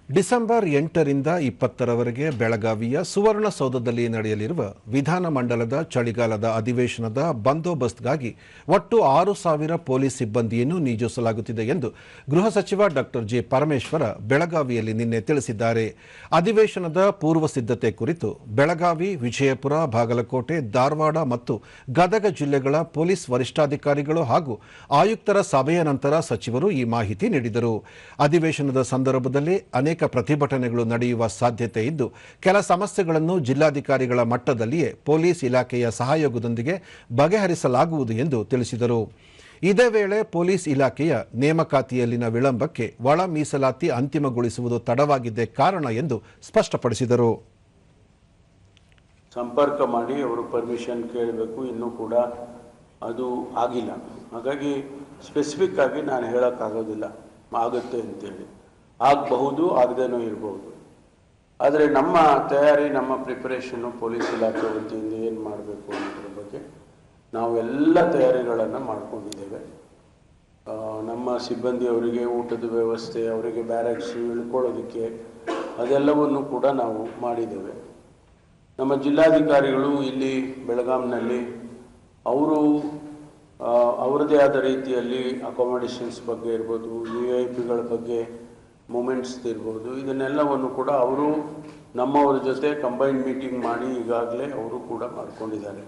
December 8ರಿಂದ 20ರವರೆಗೆ ಬೆಳಗಾವಿಯ ಸುವರ್ಣಸೌಧದಲ್ಲಿ ನಡೆಯಲಿರುವ ವಿಧಾನಮಂಡಲದ ಚಳಿಗಾಲದ ಅಧಿವೇಶನದ ಬಂದೋಬಸ್ತ್ಗಾಗಿ ಒಟ್ಟು 6,000 ಪೊಲೀಸ್ ಸಿಬ್ಬಂದಿಯನ್ನು ನಿಯೋಜಿಸಲಾಗುತ್ತಿದೆ ಎಂದು ಗೃಹ ಸಚಿವ ಡಾಕ್ಟರ್ ಜೆ ಪರಮೇಶ್ವರ ಬೆಳಗಾವಿಯಲ್ಲಿ ನಿನ್ನೆ ತಿಳಿಸಿದ್ದಾರೆ. ಅಧಿವೇಶನದ ಪೂರ್ವ ಸಿದ್ಧತೆ ಕುರಿತು ಬೆಳಗಾವಿ, ವಿಜಯಪುರ, ಬಾಗಲಕೋಟೆ, ಧಾರವಾಡ ಮತ್ತು ಗದಗ ಜಿಲ್ಲೆಗಳ ಪೊಲೀಸ್ ವರಿಷ್ಠಾಧಿಕಾರಿಗಳು ಹಾಗೂ ಆಯುಕ್ತರ ಸಭೆಯ ನಂತರ ಸಚಿವರು ಈ ಮಾಹಿತಿ ನೀಡಿದರು. ಅಧಿವೇಶನದ ಸಂದರ್ಭದಲ್ಲಿ ಅನೇಕ ಪ್ರತಿಭಟನೆಗಳು ನಡೆಯುವ ಸಾಧ್ಯತೆ ಇದ್ದು, ಕೆಲ ಸಮಸ್ಯೆಗಳನ್ನು ಜಿಲ್ಲಾಧಿಕಾರಿಗಳ ಮಟ್ಟದಲ್ಲಿಯೇ ಪೊಲೀಸ್ ಇಲಾಖೆಯ ಸಹಯೋಗದೊಂದಿಗೆ ಬಗೆಹರಿಸಲಾಗುವುದು ಎಂದು ತಿಳಿಸಿದರು. ಇದೇ ವೇಳೆ ಪೊಲೀಸ್ ಇಲಾಖೆಯ ನೇಮಕಾತಿಯಲ್ಲಿನ ವಿಳಂಬಕ್ಕೆ ಒಳ ಮೀಸಲಾತಿ ಅಂತಿಮಗೊಳಿಸುವುದು ತಡವಾಗಿದ್ದೇ ಕಾರಣ ಎಂದು ಸ್ಪಷ್ಟಪಡಿಸಿದರು. ಸಂಪರ್ಕ ಮಾಡಿ ಅವರು ಪರ್ಮಿಷನ್ ಕೇಳಬೇಕು, ಇನ್ನೂ ಕೂಡ ಅದು ಆಗಿಲ್ಲ. ಹಾಗಾಗಿ ಸ್ಪೆಸಿಫಿಕ್ ಆಗಿ ನಾನು ಹೇಳೋಕ್ಕಾಗೋದಿಲ್ಲ ಆಗುತ್ತೆ ಅಂತೇಳಿ. ಆಗಬಹುದು, ಆಗದೇನೂ ಇರಬಹುದು. ಆದರೆ ನಮ್ಮ ತಯಾರಿ, ನಮ್ಮ ಪ್ರಿಪರೇಷನ್ನು ಪೊಲೀಸ್ ಇಲಾಖೆ ವತಿಯಿಂದ ಏನು ಮಾಡಬೇಕು ಅನ್ನೋದ್ರ ಬಗ್ಗೆ ನಾವೆಲ್ಲ ತಯಾರಿಗಳನ್ನು ಮಾಡ್ಕೊಂಡಿದ್ದೇವೆ. ನಮ್ಮ ಸಿಬ್ಬಂದಿಯವರಿಗೆ ಊಟದ ವ್ಯವಸ್ಥೆ, ಅವರಿಗೆ ಬ್ಯಾರಕ್ಸ್ ಇಳ್ಕೊಳ್ಳೋದಕ್ಕೆ ಅದೆಲ್ಲವನ್ನು ಕೂಡ ನಾವು ಮಾಡಿದ್ದೇವೆ. ನಮ್ಮ ಜಿಲ್ಲಾಧಿಕಾರಿಗಳು ಇಲ್ಲಿ ಬೆಳಗಾಂನಲ್ಲಿ ಅವರು ಅವರದೇ ಆದ ರೀತಿಯಲ್ಲಿ ಅಕಾಮಡೇಷನ್ಸ್ ಬಗ್ಗೆ ಇರ್ಬೋದು, VIP ಗಳ ಬಗ್ಗೆ ಮೂಮೆಂಟ್ಸ್ ಇರ್ಬೋದು, ಇದನ್ನೆಲ್ಲವನ್ನು ಕೂಡ ಅವರು ನಮ್ಮವರ ಜೊತೆ ಕಂಬೈನ್ ಮೀಟಿಂಗ್ ಮಾಡಿ ಈಗಾಗಲೇ ಅವರು ಕೂಡ ಮಾಡ್ಕೊಂಡಿದ್ದಾರೆ.